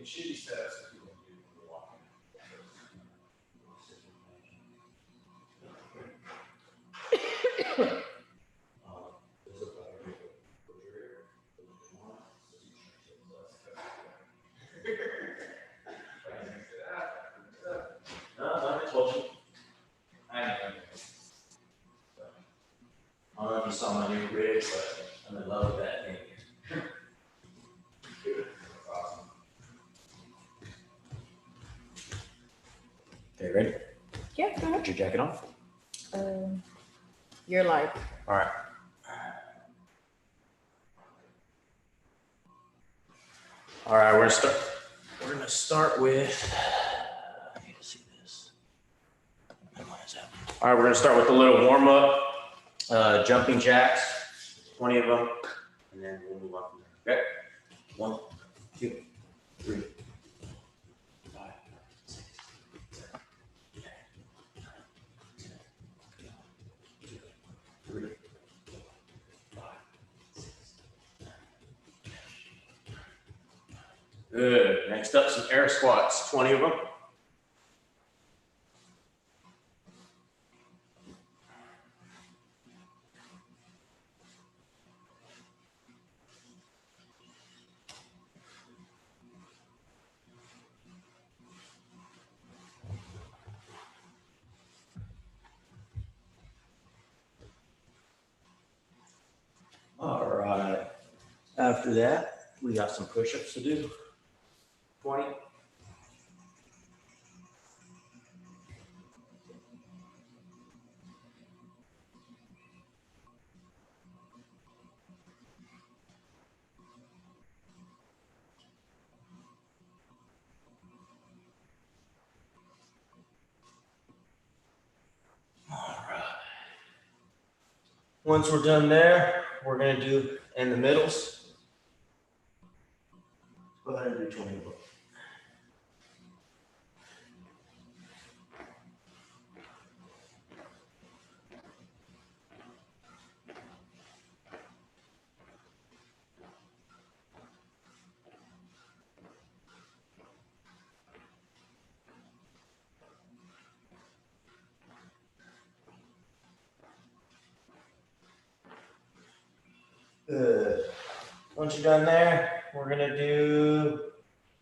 It should be set up so people can do it when they're walking. No, I told you. I know. I don't know if you saw my new rig, but I'm in love with that thing. Dude, that's awesome. Okay, ready? Yeah, go ahead. Put your jacket on. You're live. All right. All right, we're gonna start with. I need to see this. All right, we're gonna start with a little warm up, jumping jacks, 20 of them, and then we'll move on from there. Okay. 1, 2, 3, 5, 6, 7, 8, 9, 10, 2, 3, 5, 6, 7. Good. Next up, some air squats, 20 of them. All right. After that, we got some push-ups to do. 20. All right. Once we're done there, we're going to do in the middles. Go ahead and do 20 of them. Good. Once you're done there, we're gonna do,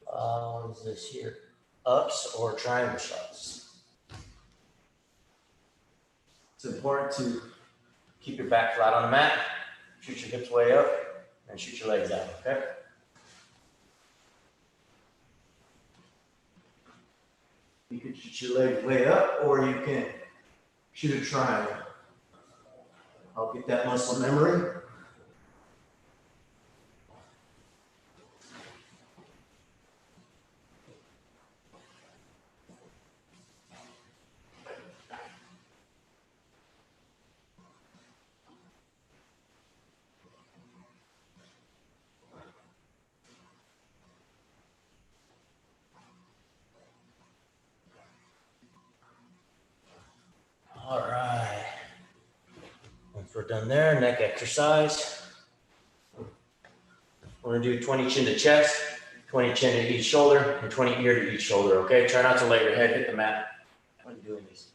what is this here? Ups or triangle shots. It's important to keep your back flat on the mat, shoot your hips way up, and shoot your legs down, okay? You can shoot your legs way up, or you can shoot a triangle. I'll get that muscle memory. All right. Once we're done there, neck exercise. We're gonna do 20 chin to chest, 20 chin to each shoulder, and 20 ear to each shoulder, okay? Try not to let your head hit the mat when doing these.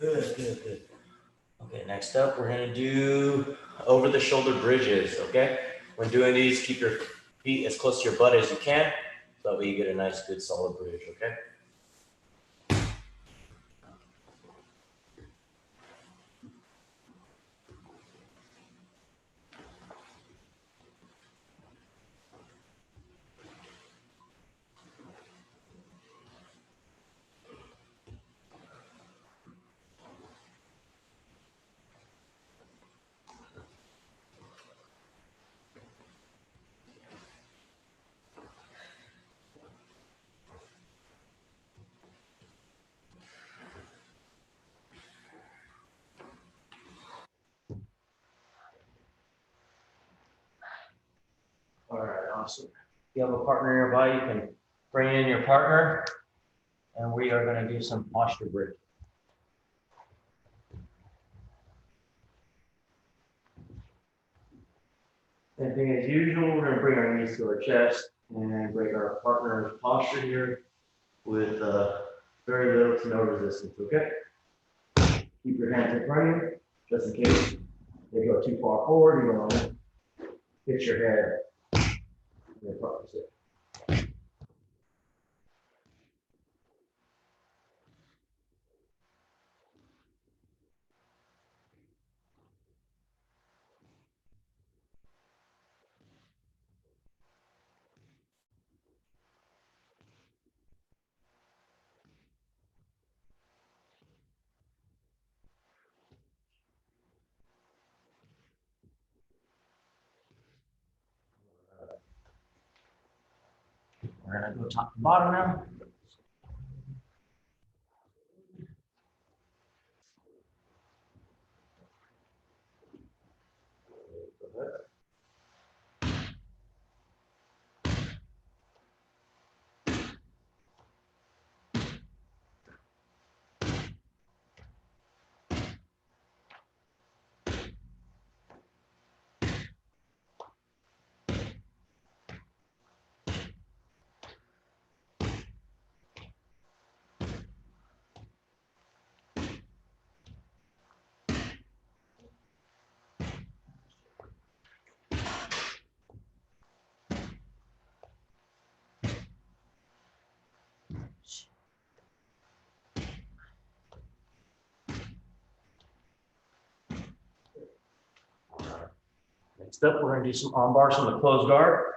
Good, good, good. Okay, next up, we're gonna do over the shoulder bridges, okay? When doing these, keep your feet as close to your butt as you can, so that way you get a nice, good, solid bridge, okay? Awesome. If you have a partner nearby, you can bring in your partner, and we are going to do some posture bridge. Same thing as usual, we're going to bring our knees to our chest and break our partner's posture here with very little to no resistance, okay? Keep your hands in front of you, just in case they go too far forward, you don't want to hit your head in your partner's hip. We're going to go top to bottom now. Next up, we're going to do some arm bars from the closed guard.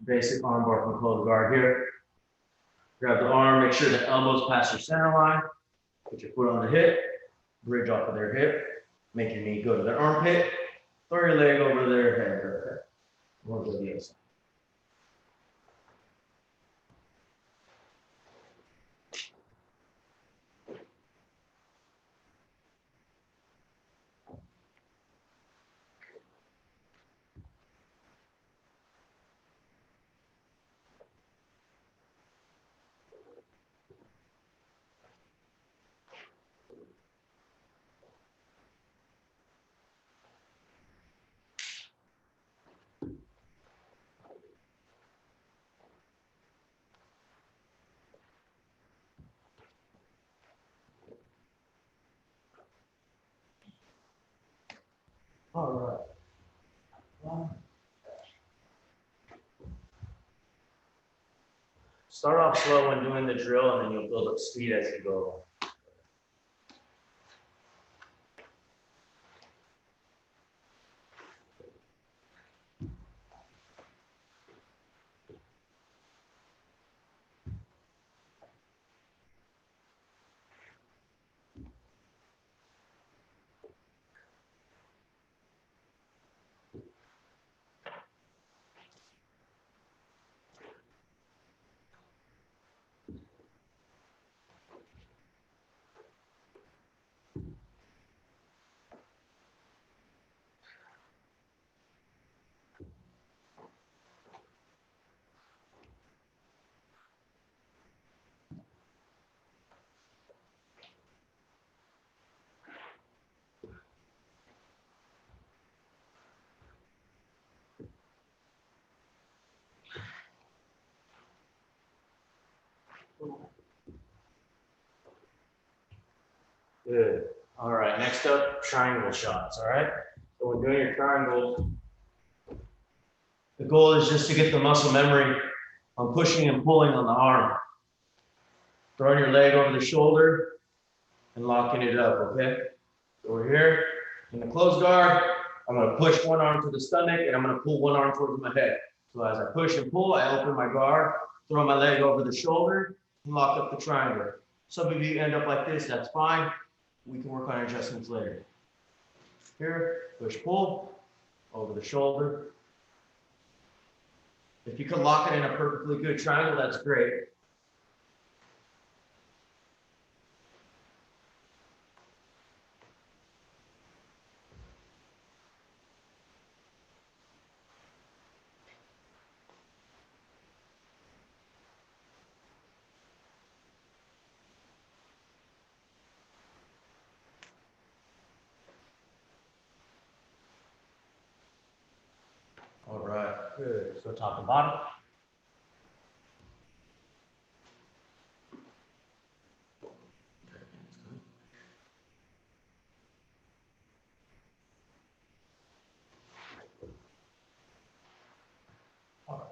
Basic arm bar from closed guard here. Grab the arm, make sure the elbows pass your center line. Put your foot on the hip, bridge off of their hip. Make your knee go to their armpit. Throw your leg over their head. Okay. We'll go to the other side. All right. Start off slow when doing the drill, and then you'll build up speed as you go. Good. All right, next up, triangle shots, all right? So when doing your triangles, the goal is just to get the muscle memory on pushing and pulling on the arm. Throwing your leg over the shoulder and locking it up, okay? So we're here in the closed guard. I'm gonna push one arm to the stomach and I'm gonna pull one arm towards my head. So as I push and pull, I open my guard, throw my leg over the shoulder, and lock up the triangle. Some of you end up like this, that's fine. We can work on adjustments later. Here, push, pull, over the shoulder. If you can lock it in a perfectly good triangle, that's great. All right, good. So top and bottom. All right.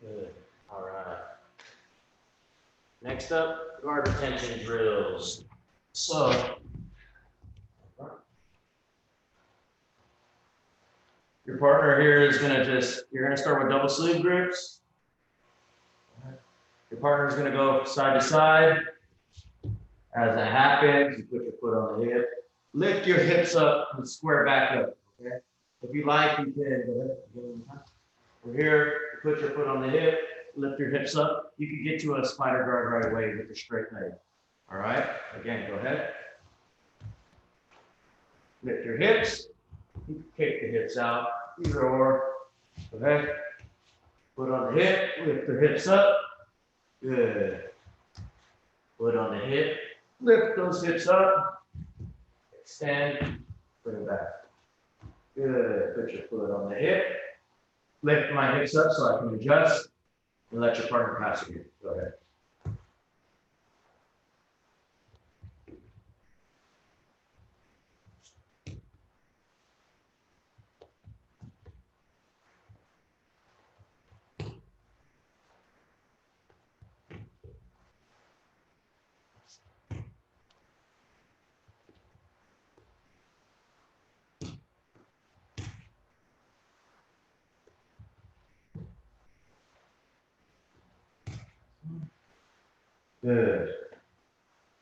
Good. All right. Next up, guard retention drills. So, your partner here is gonna you're gonna start with double sleeve grips. Your partner is gonna go side to side. As that happens, you put your foot on the hip. Lift your hips up and square back up, okay? If you like, you can go ahead. We're here, put your foot on the hip, lift your hips up. You can get to a spider guard right away with your straight leg. All right, again, go ahead. Lift your hips, you can kick the hips out, either or. Go ahead, foot on the hip, lift your hips up. Good. Foot on the hip, lift those hips up, extend, bring it back. Good, put your foot on the hip, lift my hips up so I can adjust, and let your partner pass you. Go ahead. Good.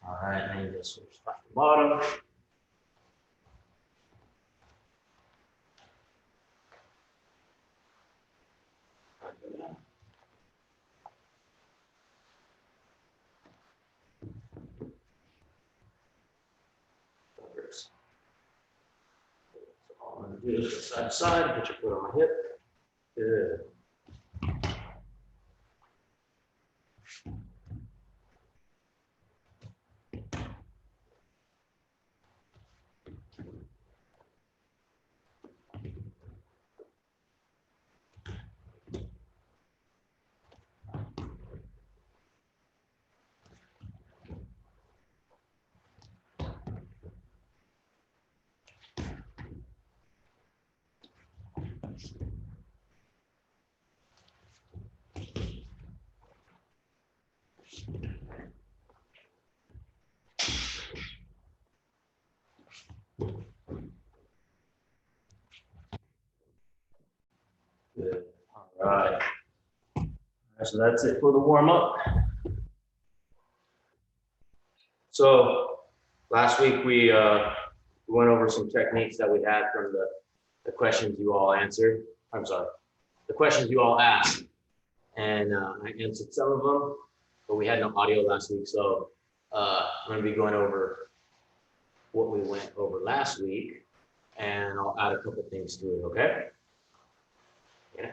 All right, now you just switch top to bottom. So all I'm gonna do is side to side, put your foot on my hip. Good. Good. All right. So that's it for the warm up. So last week we went over some techniques that we had from the questions you all answered. I'm sorry, the questions you all asked, and I answered some of them, but we had no audio last week, so I'm going to be going over what we went over last week, and I'll add a couple things to it. Okay. Yeah.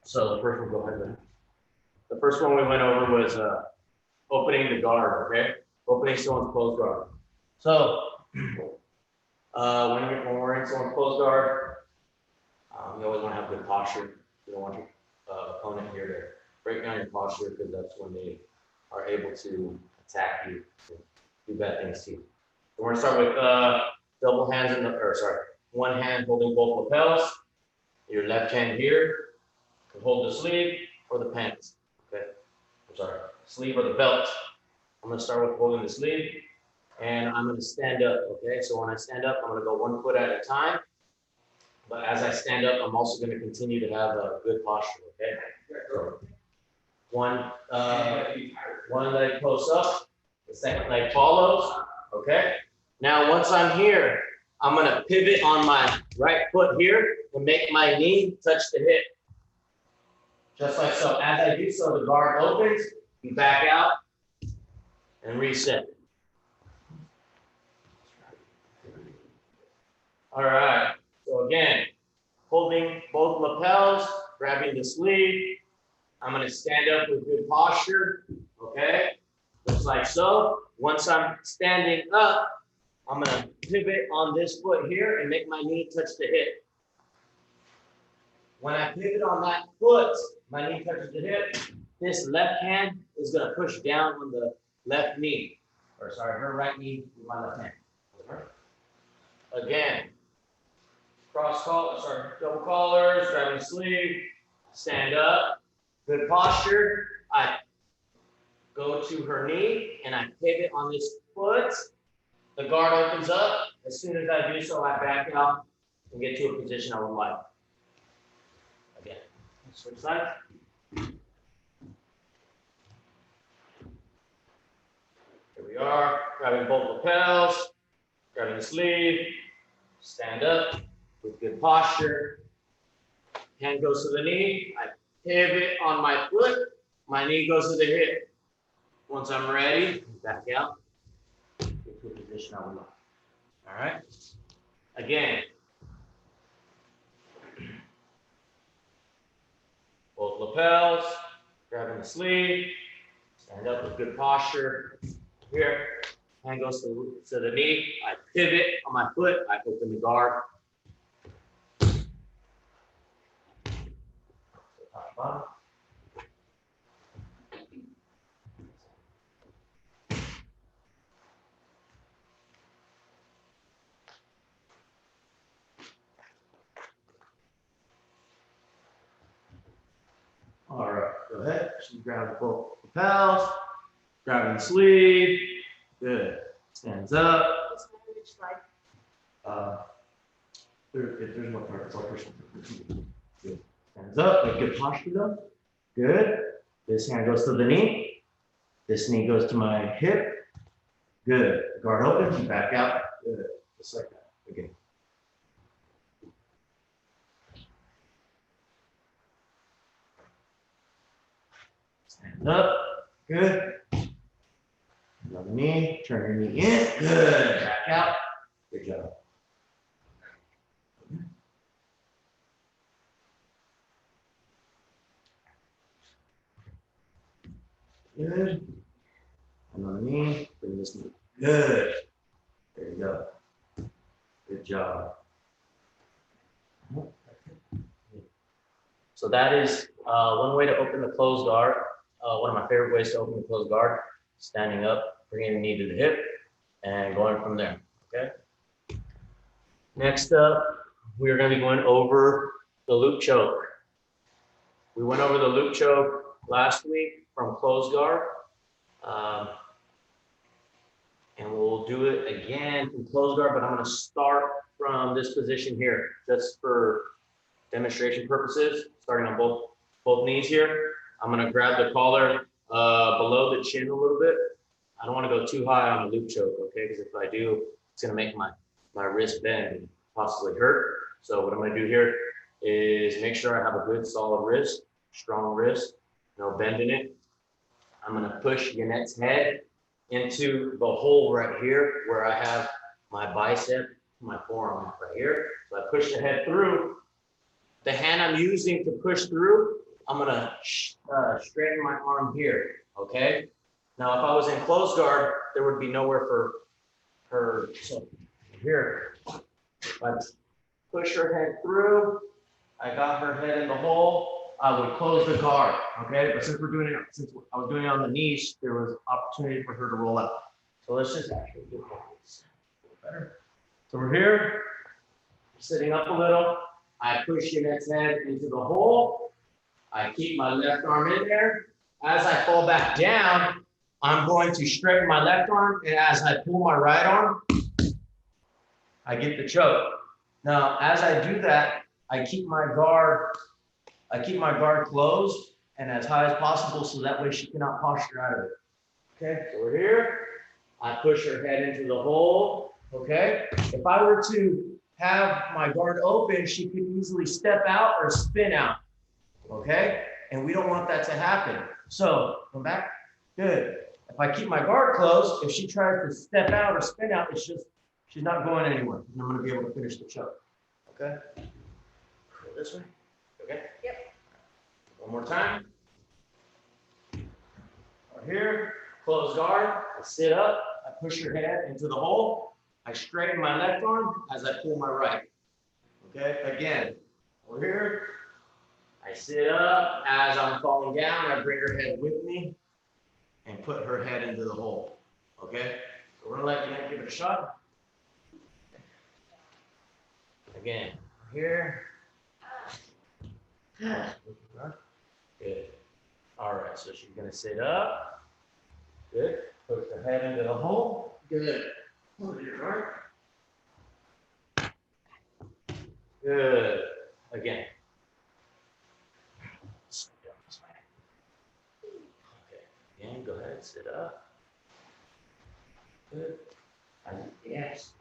So the first one, go ahead, man. The first one we went over was opening the guard, okay? Opening someone's closed guard. So when we're in someone's closed guard, you always want to have good posture. You don't want your opponent here to break down your posture, because that's when they are able to attack you and do bad things to you. So we're gonna start with double hands one hand holding both lapels. Your left hand here to hold the sleeve or the pants. sorry, sleeve or the belt. I'm gonna start with holding the sleeve, and I'm gonna stand up, okay? So when I stand up, I'm gonna go 1 foot at a time. But as I stand up, I'm also gonna continue to have a good posture, okay? So one leg close up, the second leg follows, okay? Now, once I'm here, I'm gonna pivot on my right foot here and make my knee touch the hip. Just like so. As I do so, the guard opens, you back out, and reset. All right, so again, holding both lapels, grabbing the sleeve. I'm gonna stand up with good posture, okay? Just like so. Once I'm standing up, I'm gonna pivot on this foot here and make my knee touch the hip. When I pivot on that foot, my knee touches the hip, this left hand is gonna push down on the left knee. Or sorry, her right knee with my left hand. Again, double collars, grabbing the sleeve, stand up, good posture. I go to her knee and I pivot on this foot. The guard opens up. As soon as I do so, I back out and get to a position I would like. Again, switch sides. Here we are, grabbing both lapels, grabbing the sleeve, stand up with good posture. Hand goes to the knee. I pivot on my foot. My knee goes to the hip. Once I'm ready, back out. Get to a position I would like. All right. Again. Both lapels, grabbing the sleeve, stand up with good posture. Here, hand goes to the knee. I pivot on my foot. I open the guard. Bottom. All right, go ahead. She grabs both lapels, grabbing the sleeve. Good. Stands up. If there's no part, it's all personal. Good. Stands up, with good posture though. Good. This hand goes to the knee. This knee goes to my hip. Good. Guard opens, you back out. Good. Just like that. Again. Stand up. Good. Another knee. Turn your knee in. Good. Back out. Good job. Good. Another knee. Bring this knee. Good. There you go. Good job. So that is one way to open the closed guard. One of my favorite ways to open the closed guard. Standing up, bringing the knee to the hip, and going from there. Okay. Next up, we're going to be going over the loop choke. We went over the loop choke last week from closed guard. And we'll do it again from closed guard, but I'm going to start from this position here, just for demonstration purposes, starting on both knees here. I'm going to grab the collar below the chin a little bit. I don't want to go too high on the loop choke, okay? Because if I do, it's going to make my wrist bend and possibly hurt. So what I'm going to do here is make sure I have a good solid wrist, strong wrist, no bend in it. I'm going to push Yanette's head into the hole right here where I have my bicep, my forearm right here. So I push the head through. The hand I'm using to push through, I'm gonna straighten my arm here, okay? Now, if I was in closed guard, there would be nowhere for her, so here, if I push her head through, I got her head in the hole, I would close the guard, okay? But since I was doing it on the knees, there was opportunity for her to roll out. So let's just actually do this a little better. So we're here, sitting up a little. I push Yanette's head into the hole. I keep my left arm in there. as I fall back down, I'm going to straighten my left arm, and as I pull my right arm, I get the choke. Now, as I do that, I keep my guard closed and as high as possible so that way she cannot posture out of it. Okay, so we're here. I push her head into the hole. Okay, if I were to have my guard open, she could easily step out or spin out. Okay, and we don't want that to happen. So come back. Good. If I keep my guard closed, if she tries to step out or spin out, it's just she's not going anywhere. And I'm going to be able to finish the choke. Okay. Go this way. Okay. Yep. One more time. Right here. Close guard. I sit up. I push her head into the hole. I straighten my left arm as I pull my right. Okay. Again. Over here. I sit up. As I'm falling down, I bring her head with me and put her head into the hole. Okay. So we're gonna let you give it a shot. Again. Here. Good. All right. So she's gonna sit up. Good. Put her head into the hole. Good. Hold your right. Good. Again. Okay. Again, go ahead. Sit up. Good. Yes.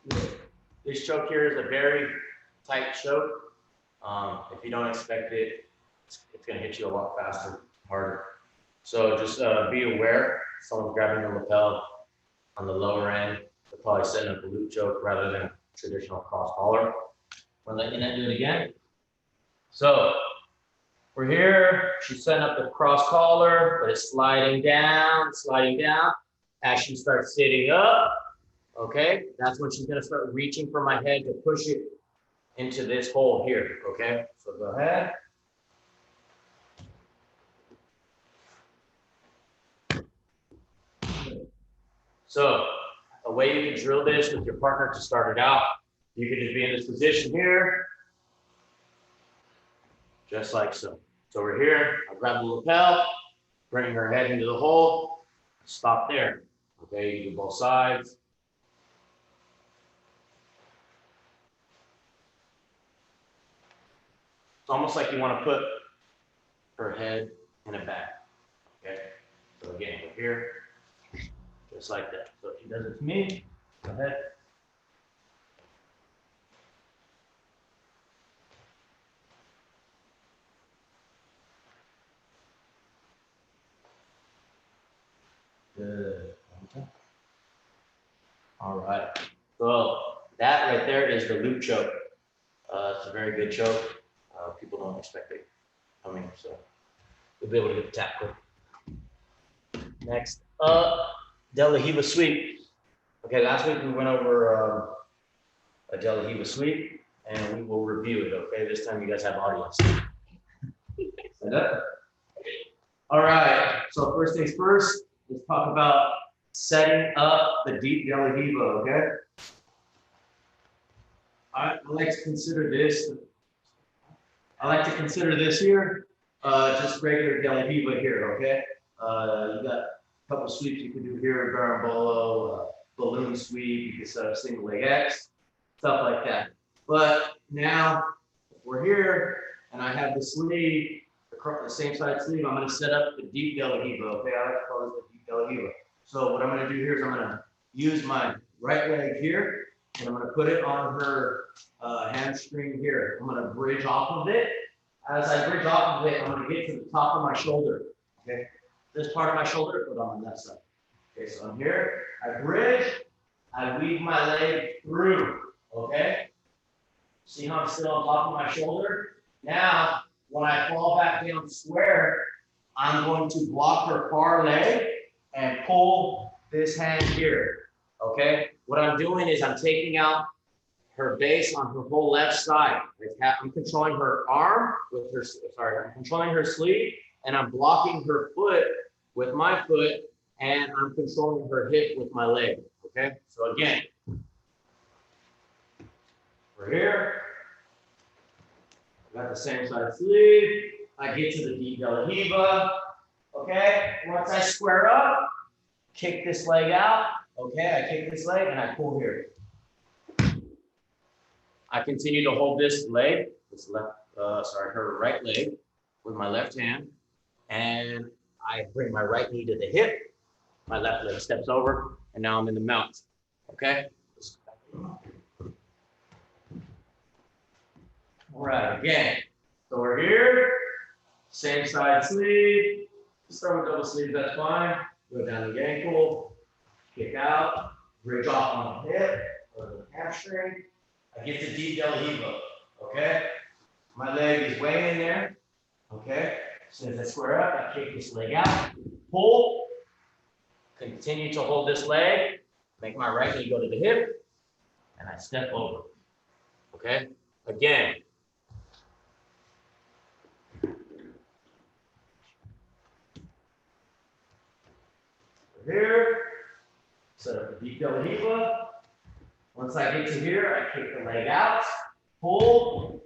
Good. This choke here is a very tight choke. If you don't expect it, it's going to hit you a lot faster, harder. So just be aware. Someone's grabbing your lapel on the lower end. They're probably setting up a loop choke rather than a traditional cross collar. We're letting you do it again. So we're here. She's setting up the cross collar, but it's sliding down. As she starts sitting up, okay, that's when she's going to start reaching for my head to push it into this hole here, okay? So go ahead. So a way you can drill this with your partner to start it out, you can just be in this position here, just like so. So we're here, I grab the lapel, bring her head into the hole, stop there. Okay, you do both sides. It's almost like you want to put her head in a bag. Okay, so again, we're here, just like that. So if she does it to me, go ahead. Good. Okay. All right. So that right there is the loop choke. It's a very good choke. People don't expect it coming, so you'll be able to get the tap quick. Next up, De La Riva sweep. Okay, last week we went over a De La Riva sweep, and we will review it. Okay, this time you guys have audience. Set up. All right. So first things first, let's talk about setting up the deep De La Riva. Okay. I like to consider this. Here, just regular De La Riva here, okay? You got a couple sweeps you can do here, Barambolo, balloon sweep, you can set up single leg X, stuff like that. But now, if we're here, and I have the sleeve, the same side sleeve, I'm gonna set up the deep De La Riva, okay? I like to call this the deep De La Riva. So what I'm gonna do here is I'm gonna use my right leg here, and I'm gonna put it on her hamstring here. I'm gonna bridge off of it. As I bridge off of it, I'm gonna get to the top of my shoulder. Okay, this part of my shoulder, put on that side. Okay, so I'm here. I bridge. I weave my leg through. Okay. See how I'm still on top of my shoulder? Now, when I fall back down square, I'm going to block her far leg and pull this hand here. Okay. What I'm doing is I'm taking out her base on her whole left side. I'm controlling her arm with her, I'm controlling her sleeve, and I'm blocking her foot with my foot, and I'm controlling her hip with my leg, okay? So again, we're here. I got the same side sleeve. I get to the deep De La Riva. Okay, once I square up, kick this leg out. Okay, I kick this leg and I pull here. I continue to hold this leg, her right leg with my left hand, and I bring my right knee to the hip. My left leg steps over, and now I'm in the mount. Okay. All right, again. So we're here, same side sleeve. Start with double sleeve, that's fine. Go down the ankle, kick out, bridge off on the hip or the hamstring. I get to deep De La Riva, okay? My leg is way in there, okay? As soon as I square up, I kick this leg out, pull, continue to hold this leg, make my right knee go to the hip, and I step over, okay? Again. Here, set up the deep De La Riva. Once I get to here, I kick the leg out, pull,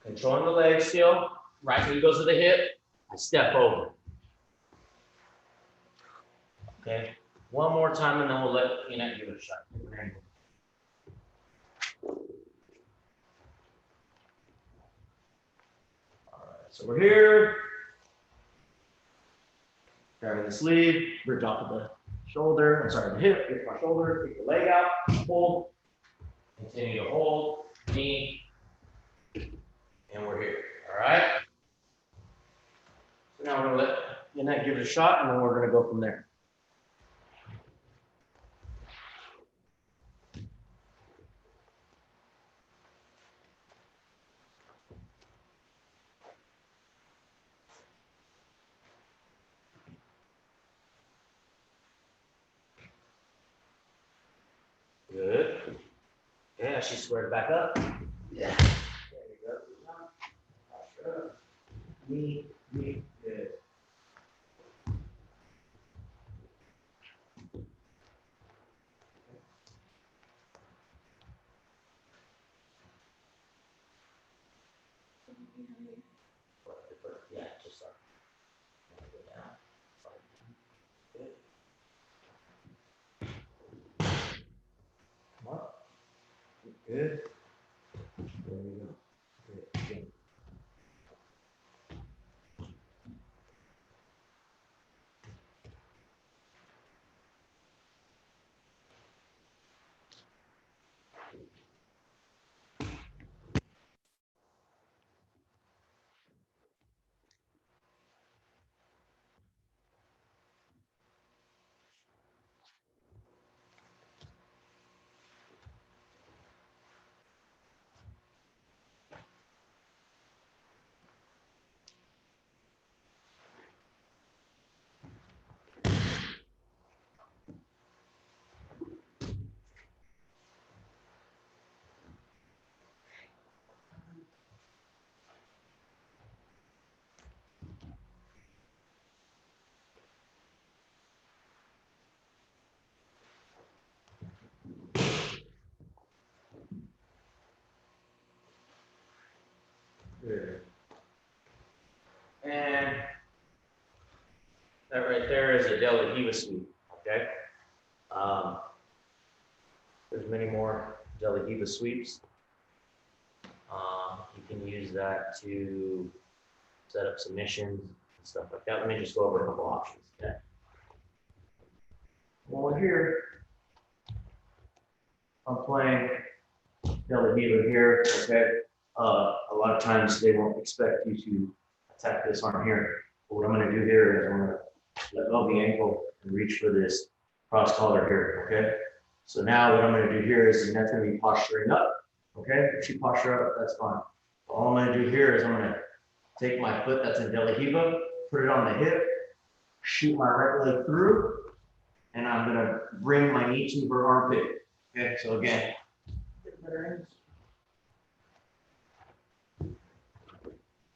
controlling the leg still, right knee goes to the hip, I step over. Okay, one more time and then we'll let Enoch give it a shot. All right, so we're here. Grabbing the sleeve, bridge off of the shoulder, the hip, get my shoulder, kick the leg out, pull, continue to hold, knee, and we're here, all right? So now we're gonna let Enoch give it a shot, and then we're gonna go from there. Good. Yeah, she squared back up. Yeah. There you go. Posture up. Knee, good. Yeah, just start. Go down. Good. Come up. Good. There you go. Good. Good. And that right there is a De La Riva sweep, okay? There's many more De La Riva sweeps. You can use that to set up submissions and stuff like that. Let me just go over a couple options, okay? While we're here, I'm playing De La Riva here, okay? A lot of times they won't expect you to attack this arm here. But what I'm gonna do here is I'm gonna let go of the ankle and reach for this cross collar here, okay? So now what I'm gonna do here is that's gonna be posturing up, okay? If you posture up, that's fine. All I'm gonna do here is I'm gonna take my foot that's in De La Riva, put it on the hip, shoot my right leg through, and I'm gonna bring my knee to her armpit. Okay, so again,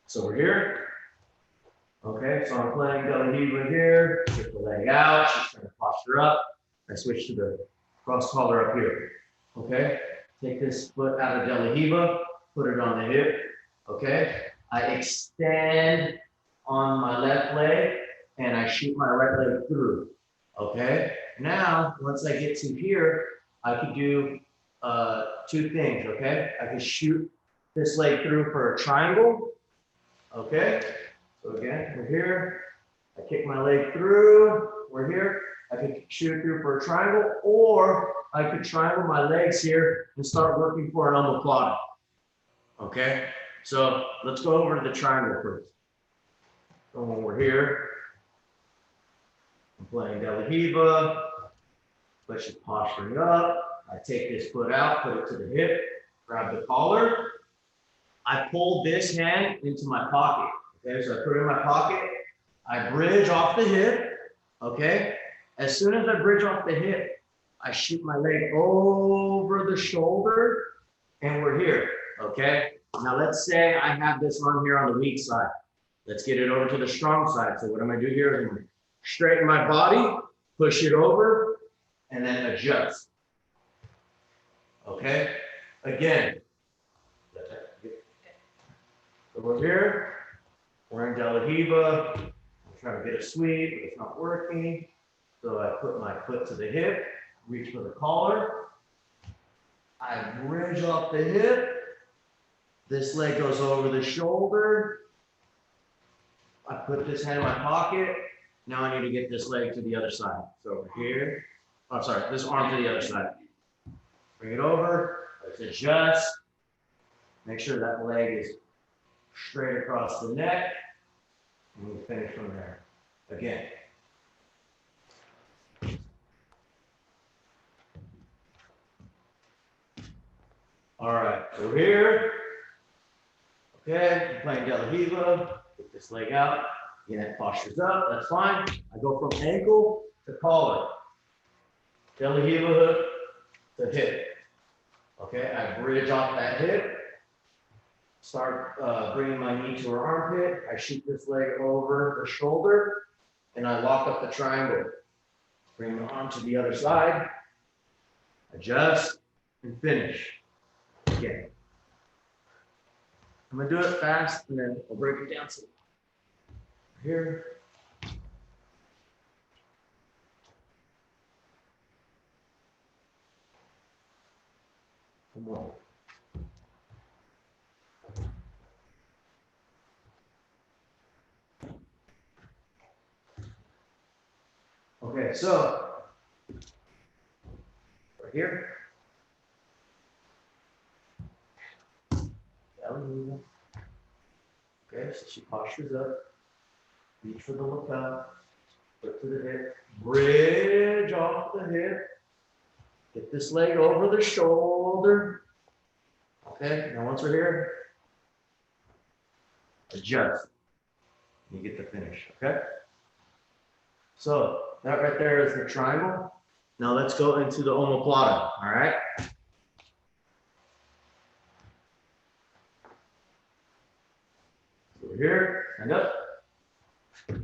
so we're here. Okay, so I'm playing De La Riva here, take the leg out, she's trying to posture up. I switch to the cross collar up here. Okay, take this foot out of De La Riva, put it on the hip. Okay, I extend on my left leg and I shoot my right leg through. Okay. Now, once I get to here, I could do two things. Okay. I can shoot this leg through for a triangle. Okay. So again, we're here. I kick my leg through. We're here. I could shoot through for a triangle, or I could triangle my legs here and start working for an omoplata. Okay, so let's go over to the triangle first. So when we're here, I'm playing De La Hiva, but she's posturing up. I take this foot out, put it to the hip, grab the collar. I pull this hand into my pocket. Okay, so I put it in my pocket. I bridge off the hip. Okay, as soon as I bridge off the hip, I shoot my leg over the shoulder, and we're here. Okay, now let's say I have this arm here on the weak side. Let's get it over to the strong side. So what I'm gonna do here is I'm gonna straighten my body, push it over, and then adjust. Okay, again. So we're here, we're in De La Hiva. I'm trying to get a sweep, but it's not working. So I put my foot to the hip, reach for the collar. I bridge off the hip. This leg goes over the shoulder. I put this hand in my pocket. Now I need to get this leg to the other side. So over here, oh, sorry, this arm to the other side. Bring it over, let's adjust. Make sure that leg is straight across the neck. And we finish from there. Again. All right, so here. Okay, I'm playing De La Hiva. Get this leg out. Again, that posture's up, that's fine. I go from ankle to collar. De La Hiva hook to hip. Okay, I bridge off that hip. Start bringing my knee to her armpit. I shoot this leg over her shoulder, and I lock up the triangle. Bring the arm to the other side. Adjust and finish. Again. I'm gonna do it fast, and then I'll break it down. So here. One more. Okay, so right here. Okay, so she postures up, reach for the lapel, foot to the hip, bridge off the hip, get this leg over the shoulder. Okay, now once we're here, adjust. You get the finish, okay? So that right there is the triangle. Now let's go into the omoplata, all right? So we're here, stand up. All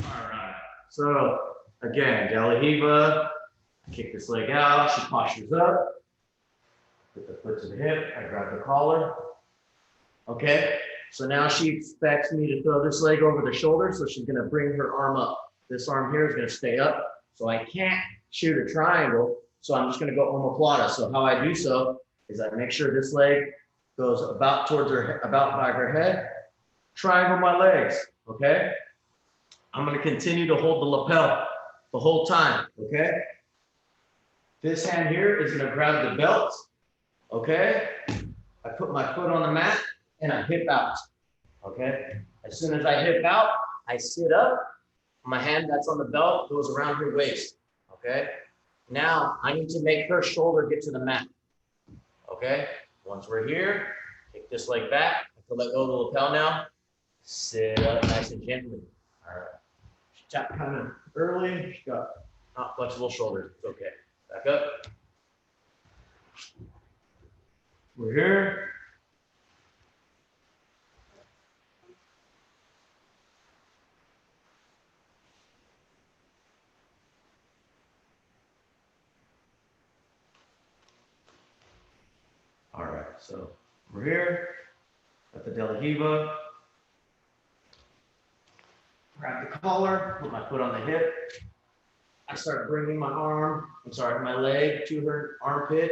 right, so again, De La Hiva, kick this leg out, she postures up, put the foot to the hip, I grab the collar. Okay, so now she expects me to throw this leg over the shoulder, so she's gonna bring her arm up. This arm here is gonna stay up, so I can't shoot a triangle, so I'm just gonna go omoplata. So how I do so is I make sure this leg goes about towards her, about by her head, triangle my legs, okay? I'm gonna continue to hold the lapel the whole time, okay? This hand here is gonna grab the belt, okay? I put my foot on the mat and I hip out, okay? As soon as I hip out, I sit up, my hand that's on the belt goes around her waist, okay? Now I need to make her shoulder get to the mat, okay? Once we're here, take this leg back, I can let go of the lapel now, sit up nice and gently, all right. She tapped kind of early, she got not flexible shoulders, it's okay. Back up. We're here. All right, so we're here at the De La Hiva. collar, put my foot on the hip. I start bringing my leg to her armpit.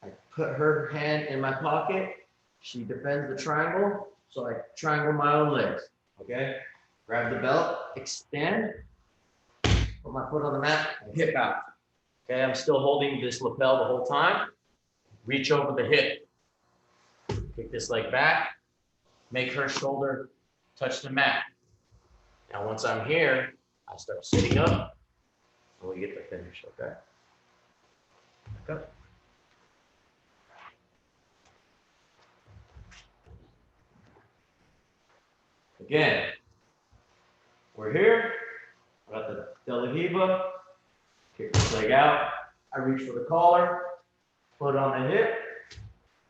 I put her hand in my pocket. She defends the triangle, so I triangle my own legs, okay? Grab the belt, extend, put my foot on the mat, and hip out. Okay, I'm still holding this lapel the whole time. Reach over the hip. Kick this leg back, make her shoulder touch the mat. Now, once I'm here, I start sitting up, and we get the finish, okay? Back up. Again, we're here. I got the delahiba. Kick this leg out. I reach for the collar, foot on the hip.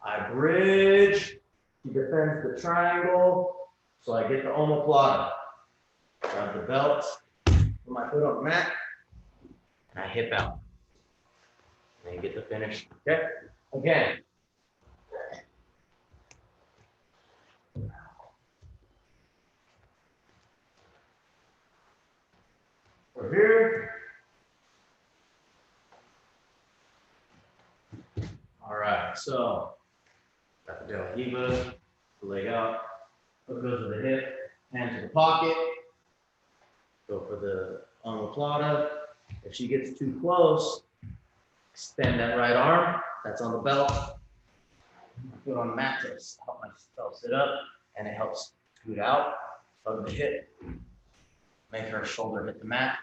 I bridge. He defends the triangle, so I get the omoplata. Grab the belt, put my foot on the mat, and I hip out. And you get the finish. Okay? Again. We're here. All right, so got the delahiba, the leg out, foot goes to the hip, hand to the pocket, go for the omoplata. If she gets too close, extend that right arm, that's on the belt. Foot on the mat to help myself sit up, and it helps scoot out of the hip. Make her shoulder hit the mat.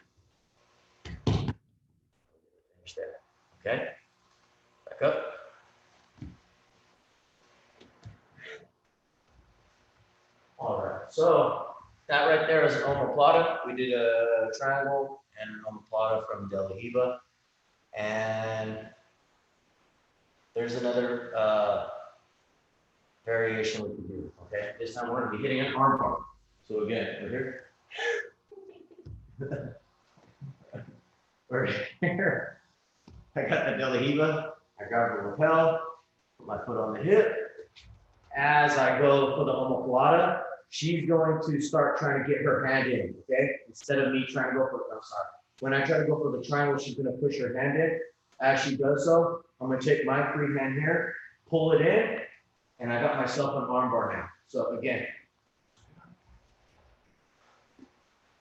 Finish there. Okay? Back up. All right, so that right there is an omoplata. We did a triangle and an omoplata from delahiba. And there's another variation we can do, okay? This time we're gonna be hitting an armbar. So again, we're here. We're here. I got the delahiba. I grab the lapel, put my foot on the hip. As I go for the omoplata, she's going to start trying to get her hand in, okay? Instead of me trying to go for, I'm sorry. When I try to go for the triangle, she's gonna push her hand in. As she does so, I'm gonna take my free hand here, pull it in, and I got myself an armbar now. So again,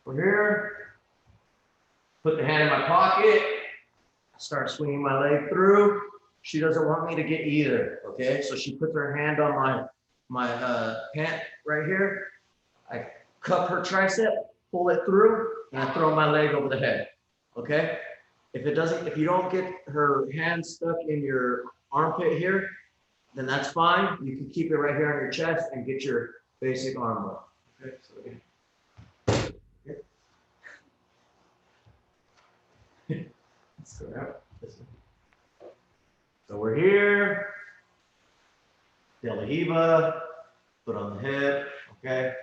we're here. Put the hand in my pocket. I start swinging my leg through. She doesn't want me to get either, okay? So she puts her hand on my pant right here. I cup her tricep, pull it through, and I throw my leg over the head, okay? If you don't get her hand stuck in your armpit here, then that's fine. You can keep it right here on your chest and get your basic armbar. Okay, so again. Let's go out this way. So we're here. Delahiba, foot on the hip, okay?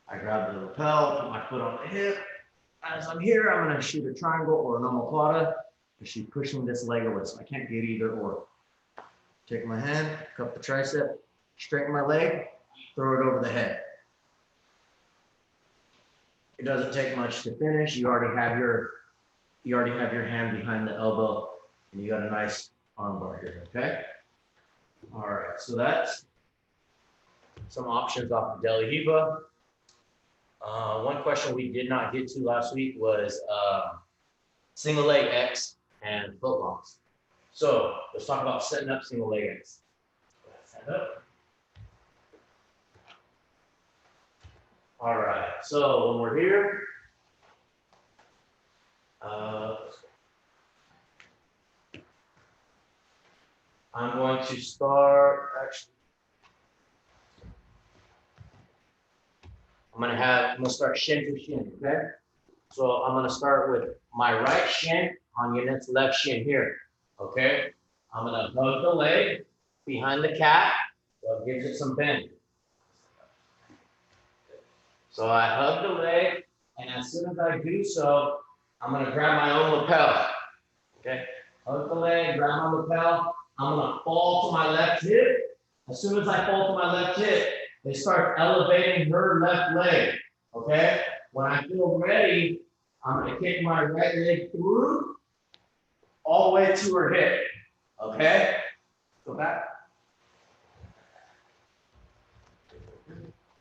I grab the lapel, put my foot on the hip. As I'm here, I'm gonna shoot a triangle or an omoplata, because she's pushing this leg away, so I can't get either or. Take my hand, cup the tricep, straighten my leg, throw it over the head. It doesn't take much to finish. You already have your hand behind the elbow, and you got a nice armbar here, okay? All right, so that's some options off the delahiba. One question we did not get to last week was single leg X and foot locks. So let's talk about setting up single leg X. Stand up. All right, so when we're here, I'm going to start, actually, I'm gonna start shin to shin, okay? So I'm gonna start with my right shin on your next left shin here, okay? I'm gonna hug the leg behind the calf, so it gives it some bend. So I hug the leg, and as soon as I do so, I'm gonna grab my own lapel, okay? Hug the leg, grab my lapel, I'm gonna fall to my left hip. As soon as I fall to my left hip, they start elevating her left leg, okay? when I feel ready, I'm gonna kick my right leg through all the way to her hip, okay? Go back.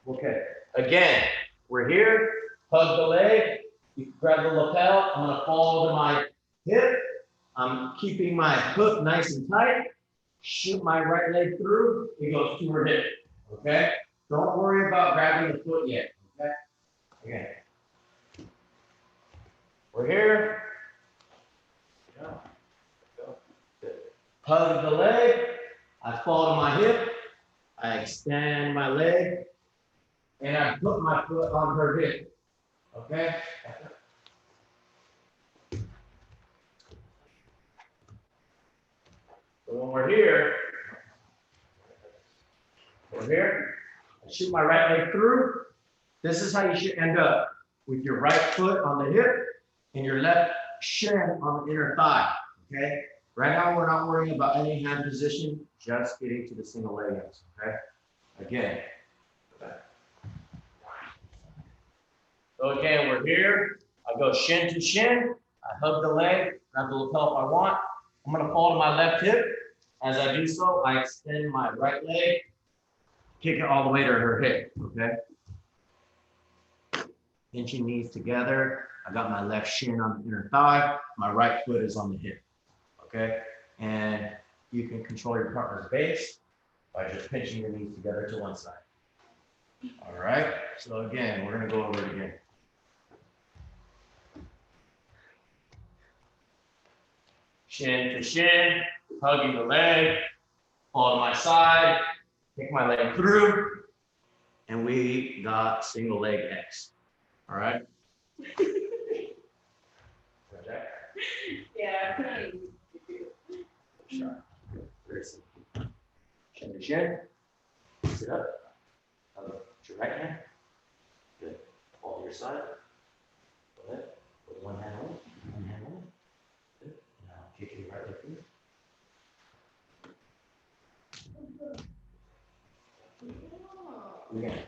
Okay, again, we're here, hug the leg, you can grab the lapel, I'm gonna fall to my hip, I'm keeping my hook nice and tight, shoot my right leg through, it goes to her hip, okay? Don't worry about grabbing the foot yet, okay? Again. We're here. Go. Good. Hug the leg, I fall to my hip, I extend my leg, and I put my foot on her hip, okay? So when we're here, I shoot my right leg through. This is how you should end up, with your right foot on the hip and your left shin on the inner thigh, okay? Right now, we're not worrying about any hand position, just getting to the single leg X, okay? Again. So again, we're here. I go shin to shin. I hug the leg, grab the lapel if I want. I'm gonna fall to my left hip. As I do so, I extend my right leg, kick it all the way to her hip, okay? Pinching knees together. I got my left shin on the inner thigh. My right foot is on the hip, okay? And you can control your partner's base by just pinching your knees together to one side. All right, so again, we're gonna go over it again. Shin to shin, hugging the leg, fall to my side, kick my leg through, and we got single leg X. All right? Yeah. Sure. Very simple. Shin to shin, sit up, put your right hand, good, fall to your side, go ahead, put one hand on, good, now kick your right leg through. Again.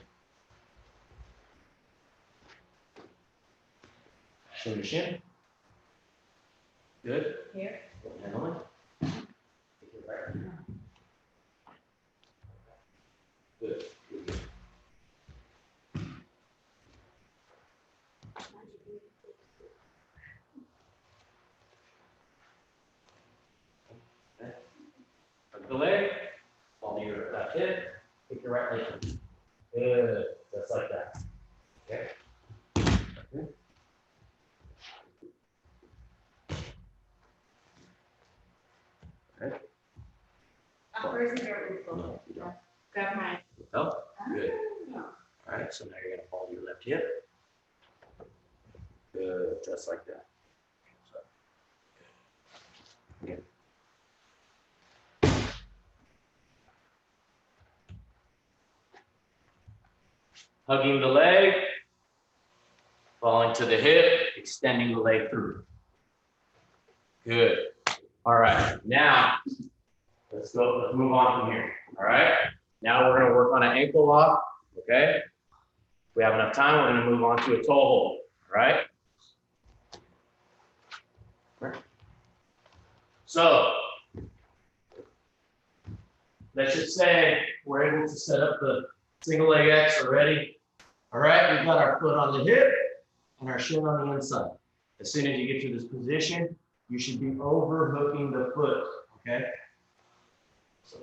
Shin to shin. Good. Here. And on. Take it right. Good. Okay. Hug the leg. Fall to your left hip. Take your right leg. Good. Just like that. Okay. Okay. Okay. Where's the dirt? No, you don't. Grab mine. Oh, good. No. All right, so now you're gonna fall to your left hip. Good, just like that. So, again. Hugging the leg, falling to the hip, extending the leg through. Good. All right, now let's move on from here. All right, now we're gonna work on an ankle lock. Okay. If we have enough time, we're gonna move on to a toe hold. All right. So let's just say we're able to set up the single leg X already. All right, we've got our foot on the hip and our shin on the inside. As soon as you get to this position, you should be overhooking the foot, okay? So,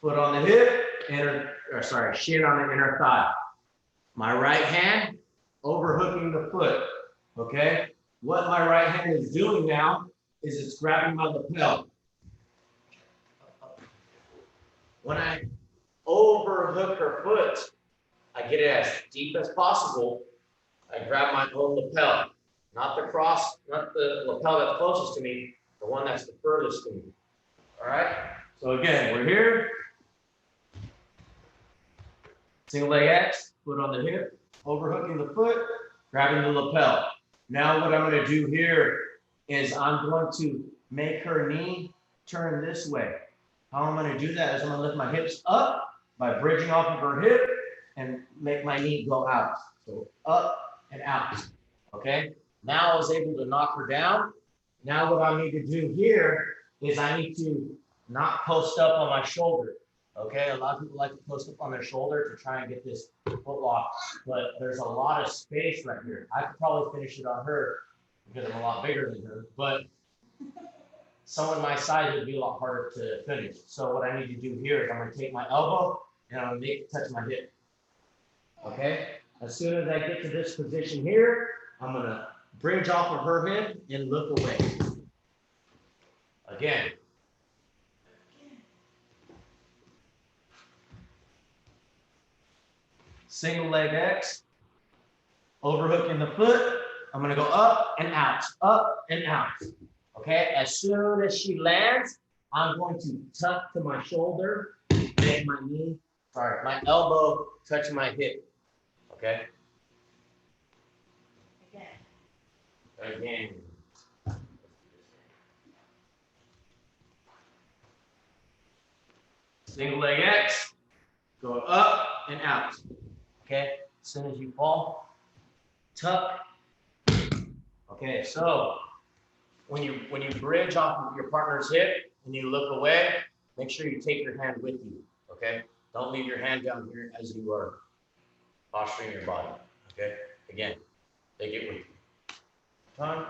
foot on the hip, shin on the inner thigh. My right hand overhooking the foot, okay? What my right hand is doing now is it's grabbing my lapel. When I overhook her foot, I get it as deep as possible. I grab my own lapel, not the lapel that's closest to me, the one that's the furthest to me. All right, so again, we're here. Single leg X, foot on the hip, overhooking the foot, grabbing the lapel. Now what I'm gonna do here is I'm going to make her knee turn this way. How I'm gonna do that is I'm gonna lift my hips up by bridging off of her hip and make my knee go out. So up and out, okay? Now I was able to knock her down. Now what I need to do here is I need to not post up on my shoulder, okay? A lot of people like to post up on their shoulder to try and get this foot lock, but there's a lot of space right here. I could probably finish it on her because I'm a lot bigger than her, but someone my size would be a lot harder to finish. So what I need to do here is I'm gonna take my elbow and I'm gonna make it touch my hip, okay? As soon as I get to this position here, I'm gonna bridge off of her hip and look away. Again. Single leg X, overhooking the foot. I'm gonna go up and out, okay? As soon as she lands, I'm going to tuck to my shoulder, make my knee, my elbow touch my hip, okay? Again. Single leg X, go up and out, okay? As soon as you fall, tuck. Okay, so when you bridge off of your partner's hip and you look away, make sure you take your hand with you, okay? Don't leave your hand down here as you are posturing your body, okay? Again, take it with you. Time.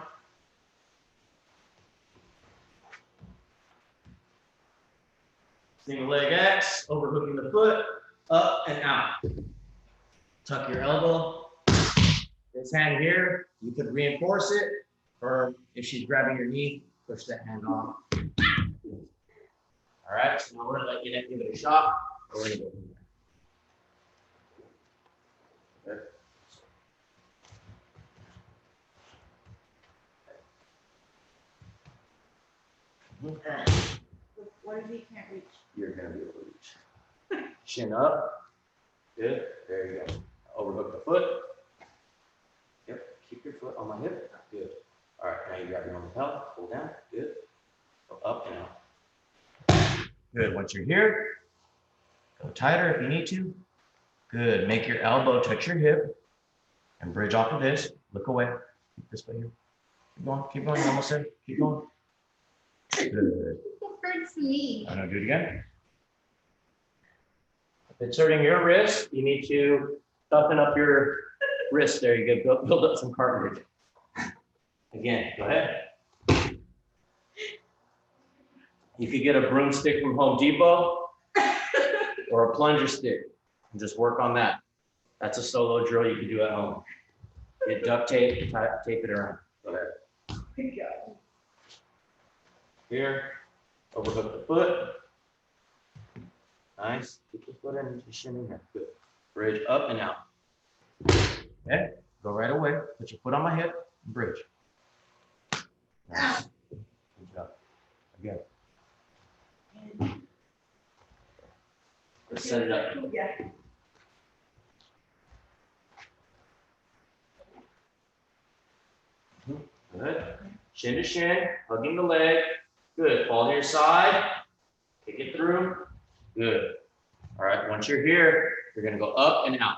Single leg X, overhooking the foot, up and out. Tuck your elbow. This hand here, you could reinforce it, or if she's grabbing your knee, push that hand off. All right, so now we're gonna let you give it a shot. We're gonna go from there. Okay. What if he can't reach? You're gonna be able to reach. Chin up. Good. There you go. Overhook the foot. Yep. Keep your foot on my hip. Good. All right. Now you grab your own lapel. Pull down. Good. Go up and out. Good. Once you're here, go tighter if you need to. Good. Make your elbow touch your hip and bridge off of this. Look away. Keep this way here. Keep going. Keep going. You're almost there. Keep going. Good. Hurts me. I'm gonna do it again. If it's hurting your wrist, you need to toughen up your wrist. There you go. Build up some cartilage. Again, go ahead. You could get a broomstick from Home Depot or a plunger stick and just work on that. That's a solo drill you can do at home. Get duct tape, tape it around. Go ahead. Oh my God. Here, overhook the foot. Nice. Keep your foot in, your shin in here. Good. Bridge up and out. Okay. Go right away. Put your foot on my hip and bridge. Nice. Good job. Again. Let's set it up. Yeah. Good. Shin to shin, hugging the leg. Good. Fall to your side. Kick it through. Good. All right. Once you're here, you're going to go up and out.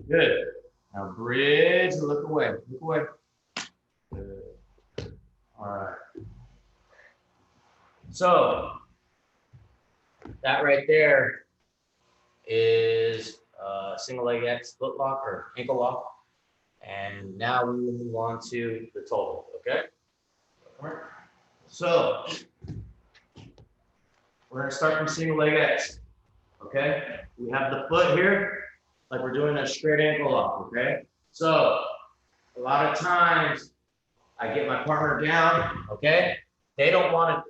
Good. Now bridge and look away. Look away. Good. All right. So that right there is single leg X foot lock or ankle lock. And now we will move on to the total. Okay. So we're going to start from single leg X. Okay. We have the foot here, like we're doing a straight ankle lock. Okay. So a lot of times I get my partner down. Okay. They don't want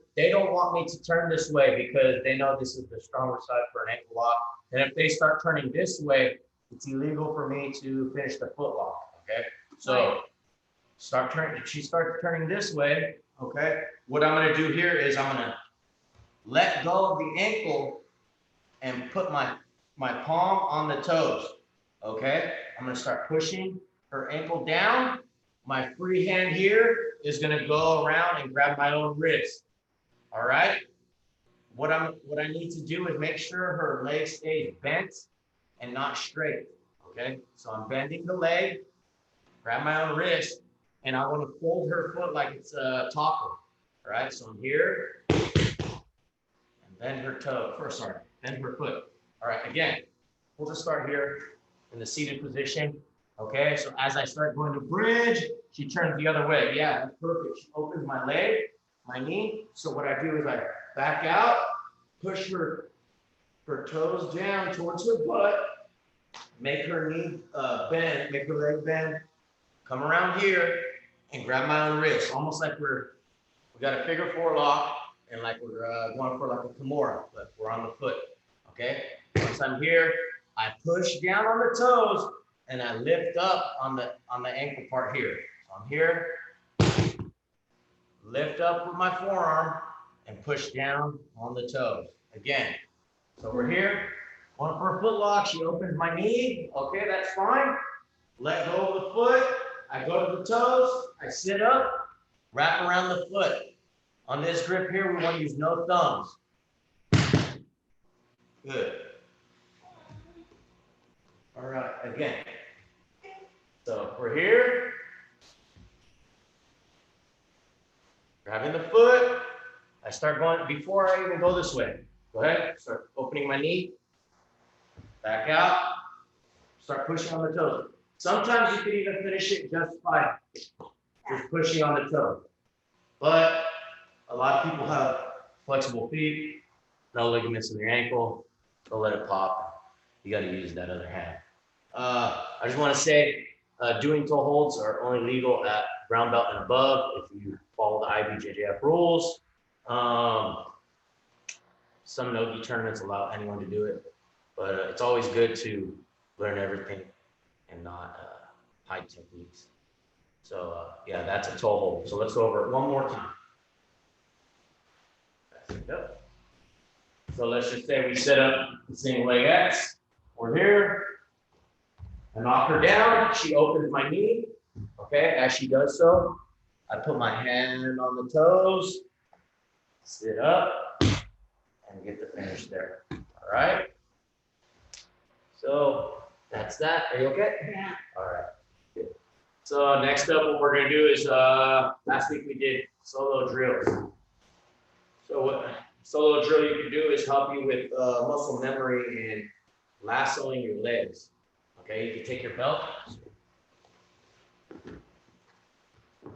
me to turn this way because they know this is the stronger side for an ankle lock. And if they start turning this way, it's illegal for me to finish the foot lock. Okay. So if she starts turning this way, okay, what I'm going to do here is I'm going to let go of the ankle and put my palm on the toes. Okay. I'm going to start pushing her ankle down. My free hand here is going to go around and grab my own wrist. All right. What I need to do is make sure her leg stays bent and not straight, okay? So I'm bending the leg, grab my own wrist, and I want to fold her foot like it's a taco, all right? So I'm here, and bend her toe, bend her foot. All right, again, we'll just start here in the seated position, okay? So as I start going to bridge, she turns the other way. Yeah, that's perfect. She opens my leg, my knee. So what I do is I back out, push her toes down towards her butt, make her knee bend, make her leg bend, come around here and grab my own wrist, almost like we got a figure four lock and like we're going for like a Kimura, but we're on the foot, okay? Once I'm here, I push down on the toes and I lift up on the ankle part here. So I'm here, lift up with my forearm and push down on the toes. Again, so we're here, going for a foot lock, she opens my knee, okay, that's fine. Let go of the foot, I go to the toes, I sit up, wrap around the foot. On this grip here, we want to use no thumbs. Good. All right, again. So we're here, grabbing the foot. I start going, before I even go this way, go ahead, start opening my knee, back out, start pushing on the toes. Sometimes you could even finish it just by just pushing on the toes. But a lot of people have flexible feet, no ligaments in their ankle, they'll let it pop. You got to use that other hand. I just want to say, doing toe holds are only legal at brown belt and above if you follow the IBJJF rules. Some no-gi tournaments allow anyone to do it, but it's always good to learn everything and not hide techniques. So yeah, that's a toe hold. So let's go over it one more time. That's it. So let's just say we set up the single leg X. We're here. I knock her down. She opens my knee. Okay, as she does so, I put my hand on the toes, sit up, and get the finish there. All right. So that's that. Are you okay? Yeah. All right. Good. So next up, what we're gonna do is last week we did solo drills. So what solo drill you can do is help you with muscle memory and lassoing your legs. Okay, you can take your belt.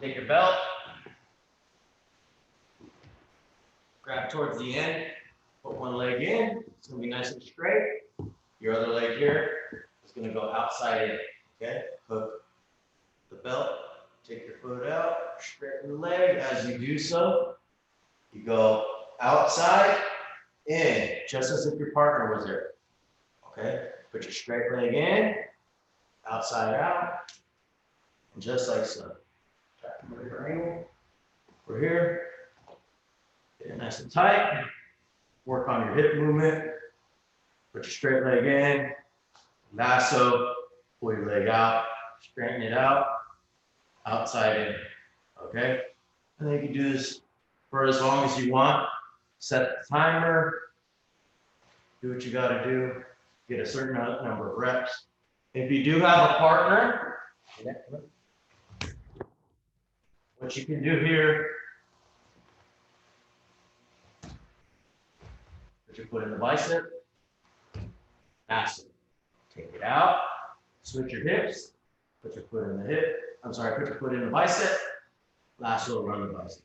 Take your belt. Grab towards the end. Put one leg in. It's gonna be nice and straight. Your other leg here is gonna go outside in. Okay, hook the belt. Take your foot out. Straighten the leg. As you do so, you go outside in, just as if your partner was there. Okay, put your straight leg in, outside out, and just like so. Try to move your angle. We're here. Get it nice and tight. Work on your hip movement. Put your straight leg in, lasso, pull your leg out, straighten it out, outside in. Okay, and then you can do this for as long as you want. Set the timer. Do what you got to do. Get a certain number of reps. If you do have a partner, what you can do here, put your foot in the bicep, lasso. Take it out, switch your hips, put your foot in the hip, put your foot in the bicep, lasso, run the bicep.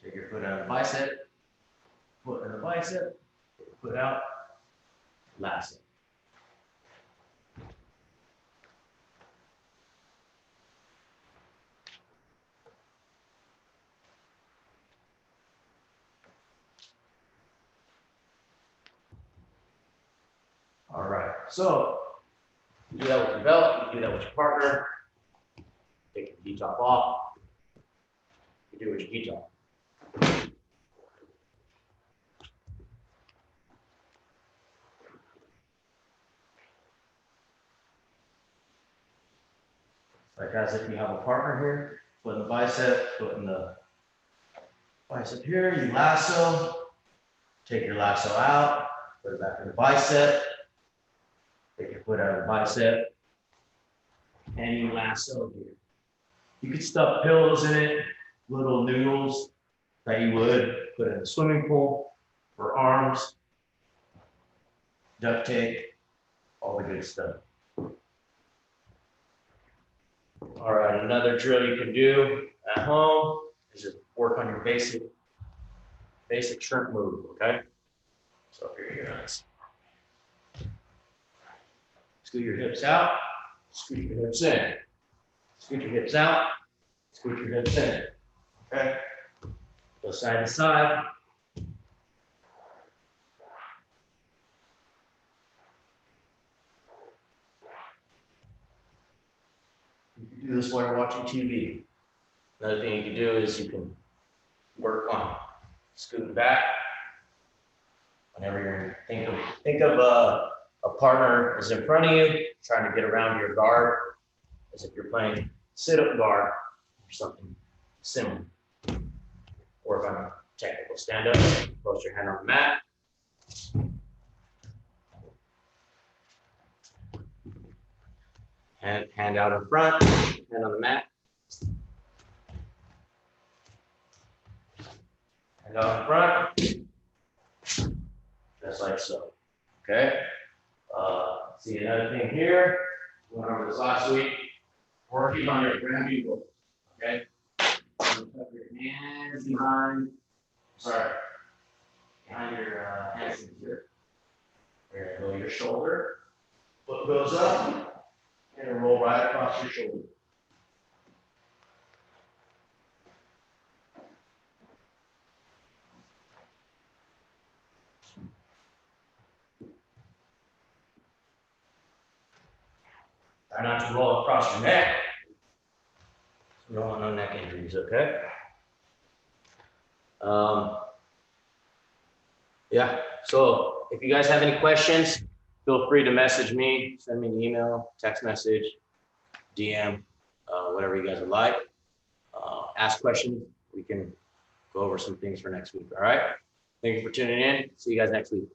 Take your foot out of the bicep, foot in the bicep, foot out, lasso. All right, so you do that with your belt, you do that with your partner. Take your gi top off. You do it with your gi top. Like as if you have a partner here, foot in the bicep, foot in the bicep here, you lasso, take your lasso out, put it back in the bicep, Take your foot out of the bicep. And you lasso here. You could stuff pillows in it, little noodles that you would put in a swimming pool for arms, duct tape, all the good stuff. All right, another drill you can do at home is just work on your basic shrimp move, okay? So here you go. Scoot your hips out, scoot your hips in. Scoot your hips out, scoot your hips in. Okay? Go side to side. You can do this while you're watching TV. Another thing you can do is you can work on scooting back. Whenever you're think of a partner is in front of you, trying to get around your guard, as if you're playing sit-up guard or something similar. Work on a technical stand-up. Post your hand on the mat. Hand out in front, hand on the mat. Hand out in front. Just like so. Okay? See another thing here. Went over this last week. Working on your ground eagle. Okay? Put your hands behind your hands here. Here, go your shoulder. Foot goes up and roll right across your shoulder. Try not to roll across your neck. No neck injuries, okay? Yeah, so if you guys have any questions, feel free to message me, send me an email, text message, DM, whatever you guys would like. Ask questions. We can go over some things for next week, all right? Thank you for tuning in. See you guys next week.